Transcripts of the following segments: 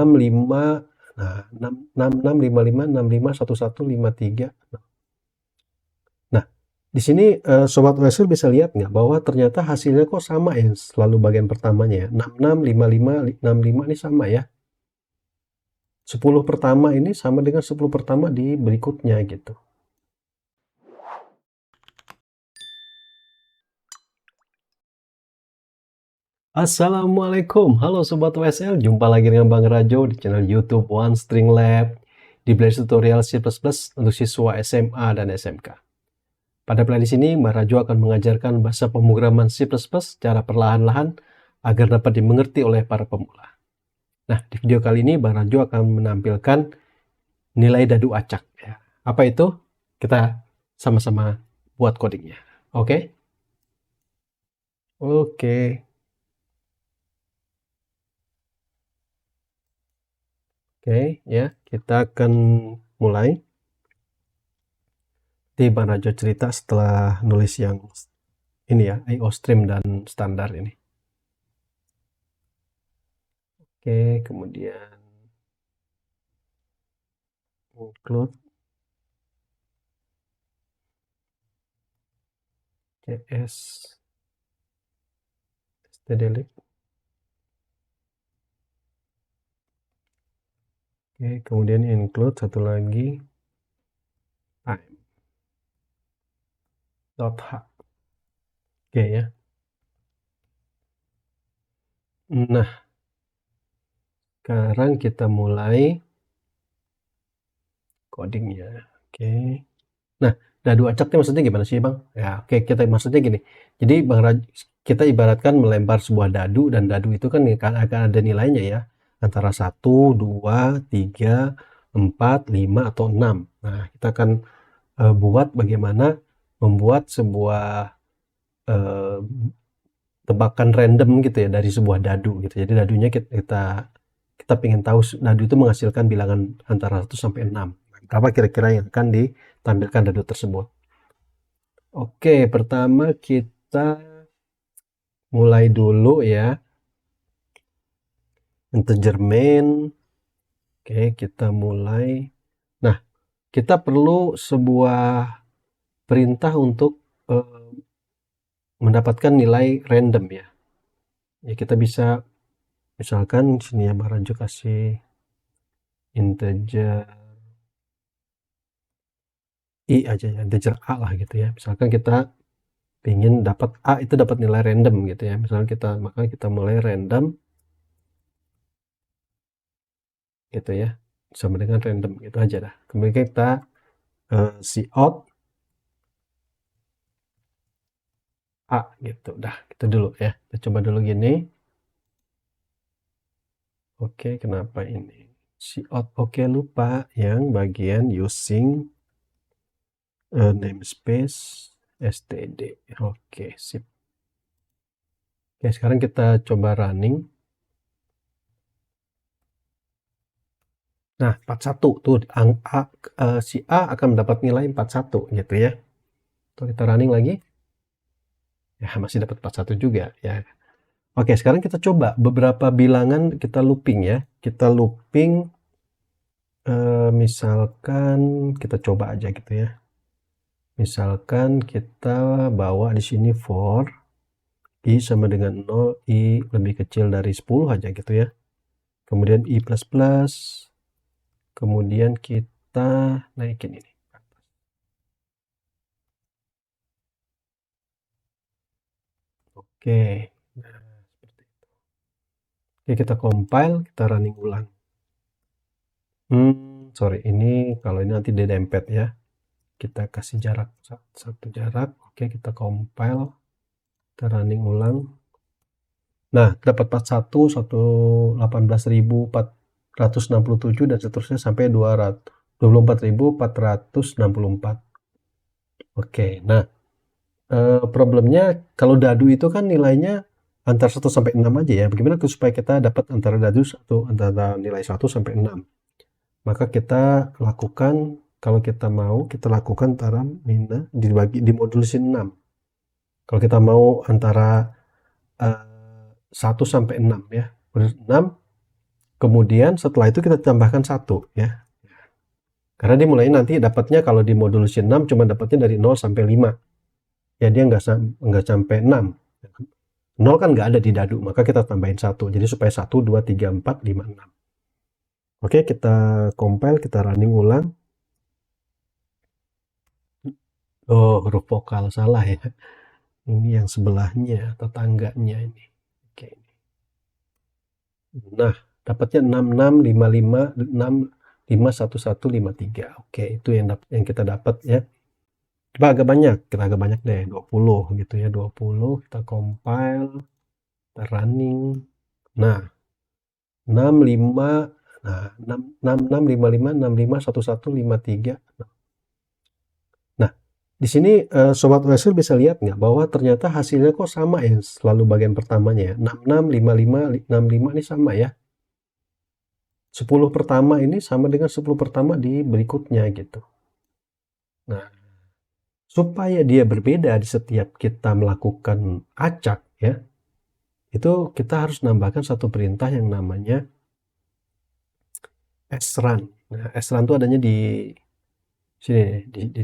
65, nah 66, 55, 65, 11, 53. Nah, di sini Sobat OSL bisa lihat nggak bahwa ternyata hasilnya kok sama ya selalu bagian pertamanya ya. 66, 55, 65 ini sama ya. 10 pertama ini sama dengan 10 pertama di berikutnya gitu. Assalamualaikum, halo Sobat WSL, jumpa lagi dengan Bang Rajo di channel YouTube One String Lab di playlist tutorial C++ untuk siswa SMA dan SMK. Pada playlist ini, Bang Rajo akan mengajarkan bahasa pemrograman C++ secara perlahan-lahan agar dapat dimengerti oleh para pemula. Nah, di video kali ini Bang Rajo akan menampilkan nilai dadu acak. Ya. Apa itu? Kita sama-sama buat codingnya. Oke? Oke. Oke, ya, kita akan mulai. Di Bang Rajo cerita setelah nulis yang ini ya, IOStream dan standar ini. Oke, kemudian include JS stdlib. Oke, kemudian include satu lagi time dot h. Oke ya. Nah, sekarang kita mulai codingnya. Oke. Nah, dadu acaknya maksudnya gimana sih, Bang? Ya, oke, kita maksudnya gini. Jadi kita ibaratkan melempar sebuah dadu, dan dadu itu kan akan ada nilainya ya. Antara 1, 2, 3, 4, 5, atau 6. Nah, kita akan buat bagaimana membuat sebuah tebakan random gitu ya dari sebuah dadu gitu. Jadi dadunya kita pengen tahu dadu itu menghasilkan bilangan antara 1 sampai 6. Apa kira-kira yang akan ditampilkan dadu tersebut? Oke, pertama kita mulai dulu ya. Integer main. Oke, kita mulai. Nah, kita perlu sebuah perintah untuk mendapatkan nilai random ya. Ya, kita bisa misalkan sini ya Bang Rajo kasih integer i aja ya, integer a lah gitu ya. Misalkan kita ingin dapat a itu dapat nilai random gitu ya. Misalnya maka kita mulai random gitu ya, sama dengan random gitu aja dah. Kemudian kita cout a gitu. Dah, kita dulu ya. Kita coba dulu gini. Oke, kenapa ini cout? Oke, lupa yang bagian using namespace std. Oke, sip. Oke, sekarang kita coba running. Nah, 41 tuh si A akan mendapat nilai 41 gitu ya. Tuh, kita running lagi. Ya, masih dapat 41 juga ya. Oke, sekarang kita coba beberapa bilangan kita looping ya. Kita looping misalkan kita coba aja gitu ya. Misalkan kita bawa di sini for i sama dengan 0, i lebih kecil dari 10 aja gitu ya. Kemudian i++, kemudian kita naikin ini. Oke, nah seperti itu. Oke, kita compile, kita running ulang. Sorry, ini kalau ini nanti didempet ya. Kita kasih jarak satu jarak. Oke, kita compile, kita running ulang. Nah, dapat 41, 18.467 dan seterusnya sampai 24.464. Oke, nah problemnya kalau dadu itu kan nilainya antara 1 sampai 6 aja ya. Bagaimana supaya kita dapat antara nilai 1 sampai 6? Maka kita lakukan, kalau kita mau, kita lakukan antara dimodulisin 6. Kalau kita mau antara 1 sampai 6 ya. 6 Kemudian setelah itu kita tambahkan 1 ya. Karena dia mulai nanti dapatnya kalau di modul 6 cuma dapatnya dari 0 sampai 5. Ya dia nggak sampai 6. 0 kan nggak ada di dadu, maka kita tambahin 1. Jadi supaya 1, 2, 3, 4, 5, 6. Oke, kita compile, kita running ulang. Oh, huruf vokal salah ya. Ini yang sebelahnya, tetangganya ini. Oke. Nah, dapatnya 6655651153. Oke, itu yang kita dapat ya. Coba kita agak banyak deh, 20 gitu ya, 20 kita compile, kita running. Nah, 65 nah 6655651153. Nah, di sini sobat Wesel bisa lihat nggak bahwa ternyata hasilnya kok sama ya, selalu bagian pertamanya ya. 665565 ini sama ya. 10 pertama ini sama dengan 10 pertama di berikutnya gitu. Nah, supaya dia berbeda di setiap kita melakukan acak ya, itu kita harus nambahkan satu perintah yang namanya srun. Nah, srun itu adanya di sini di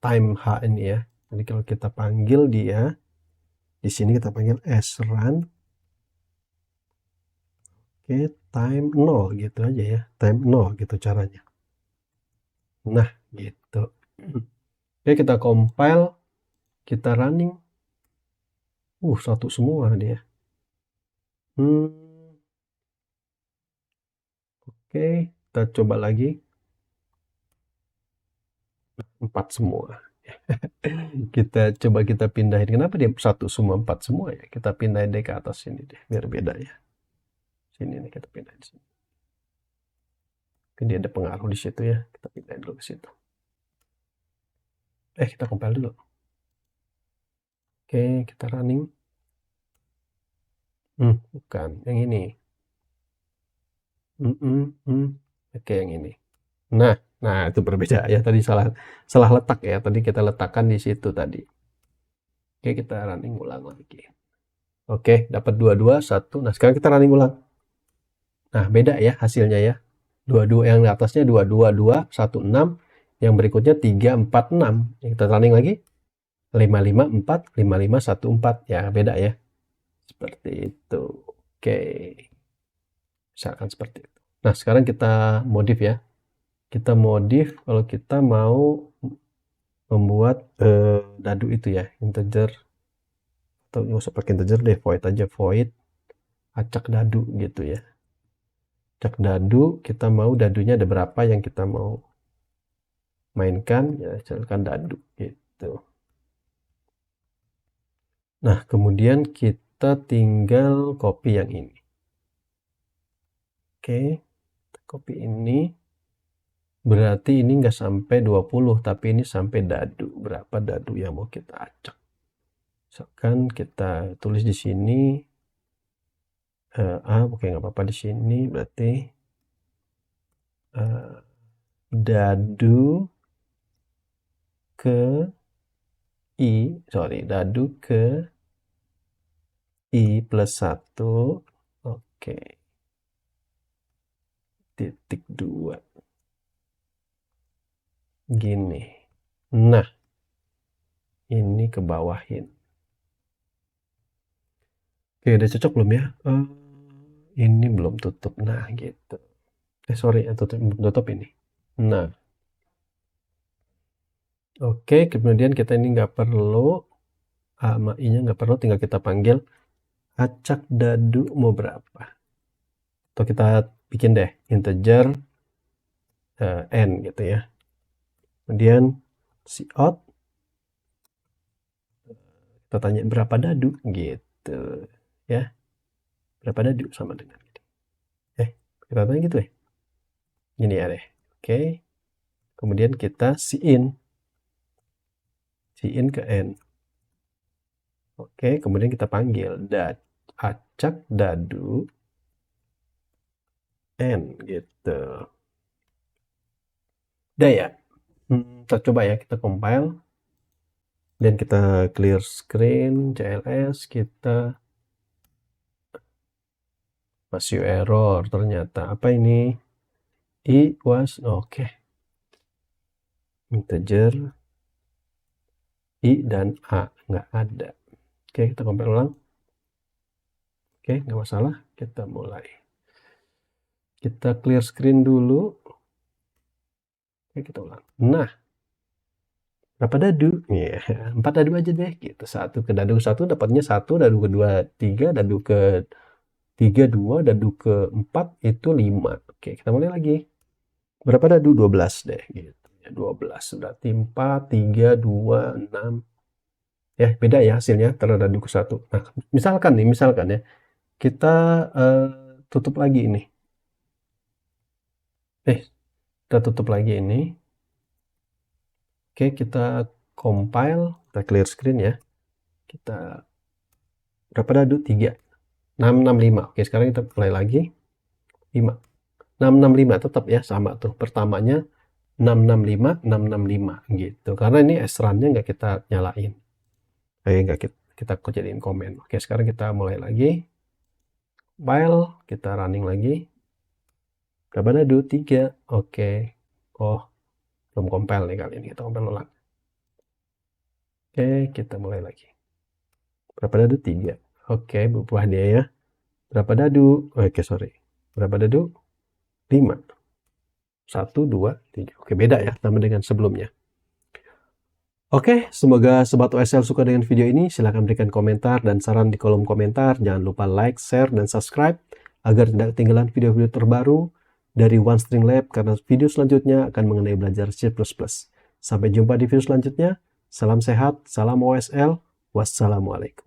time h ini ya. Jadi kalau kita panggil dia di sini kita panggil srun. Oke, time 0 gitu aja ya. Time 0 gitu caranya. Nah, gitu. Oke, kita compile, kita running. Satu semua dia. Oke, kita coba lagi. 4 semua. Kita pindahin. Kenapa dia 1 semua, 4 semua ya? Kita pindahin deh ke atas sini deh, biar beda ya. Sini nih kita pindahin sini. Mungkin dia ada pengaruh di situ ya. Kita pindahin dulu ke situ. Kita compile dulu. Oke, kita running. Bukan, yang ini. Oke, yang ini. Nah itu berbeda ya. Tadi salah letak ya. Tadi kita letakkan di situ tadi. Oke, kita running ulang lagi. Oke, dapat 22, 1. Nah, sekarang kita running ulang. Nah, beda ya hasilnya ya. 22 yang di atasnya 222 16, yang berikutnya 346. Kita running lagi. 554 5514. Ya, beda ya. Seperti itu. Oke. Misalkan seperti itu. Nah, sekarang kita modif ya. Kita modif kalau kita mau membuat dadu itu ya, integer, atau nggak usah pakai integer deh, void aja, void acak dadu gitu ya. Acak dadu, kita mau dadunya ada berapa yang kita mau mainkan ya, silakan dadu gitu. Nah, kemudian kita tinggal copy yang ini. Oke, copy ini. Berarti ini nggak sampai 20, tapi ini sampai dadu. Berapa dadu yang mau kita acak? Misalkan kita tulis di sini oke, nggak apa-apa di sini. Berarti dadu ke dadu ke I plus 1. Oke. Titik 2. Gini. Nah, ini ke bawahin. Oke, udah cocok belum ya? Ini belum tutup. Nah, gitu. Sorry, tutup ini. Nah. Oke, kemudian kita ini nggak perlu A sama I-nya nggak perlu, tinggal kita panggil acak dadu mau berapa. Atau kita bikin deh integer n gitu ya. Kemudian cout, kita tanya berapa dadu gitu ya. Berapa dadu sama dengan ini. Kita tanya gitu ya. Gini ya deh. Oke. Kemudian kita cin ke n. Oke, kemudian kita panggil acak dadu n gitu. Udah ya. Kita coba ya, kita compile dan kita clear screen CLS, kita Masih error ternyata. Apa ini? I was oke. Integer I dan A nggak ada. Oke, kita compile ulang. Oke, nggak masalah. Kita mulai. Kita clear screen dulu. Oke, kita ulang. Nah, berapa dadu? Ya, 4 dadu aja deh. Gitu. Satu ke dadu 1 dapatnya 1, dadu kedua 3, dadu ke 3 2, dadu ke 4 itu 5. Oke, kita mulai lagi. Berapa dadu? 12 deh. Gitu. 12 berarti 4, 3, 2, 6. Ya, beda ya hasilnya antara dadu ke 1. Nah, misalkan ya, kita tutup lagi ini. Kita tutup lagi ini. Oke, kita compile, kita clear screen ya. Kita berapa dadu? 3. 665. Oke, sekarang kita mulai lagi. 5. 665 tetap ya sama tuh. Pertamanya 665, 665 gitu. Karena ini SRAM-nya nggak kita nyalain. Nggak kita jadiin komen. Oke, sekarang kita mulai lagi. File, kita running lagi. Berapa dadu? 3. Oke. Oh, belum compile nih kali ini. Kita compile ulang. Oke, kita mulai lagi. Berapa dadu? 3. Oke, berubah dia ya. Berapa dadu? Oke, sorry. Berapa dadu? 5. 1, 2, 3. Oke, beda ya sama dengan sebelumnya. Oke, semoga Sobat OSL suka dengan video ini. Silahkan berikan komentar dan saran di kolom komentar. Jangan lupa like, share, dan subscribe agar tidak ketinggalan video-video terbaru dari OneString Lab karena video selanjutnya akan mengenai belajar C++. Sampai jumpa di video selanjutnya. Salam sehat, salam OSL, wassalamualaikum.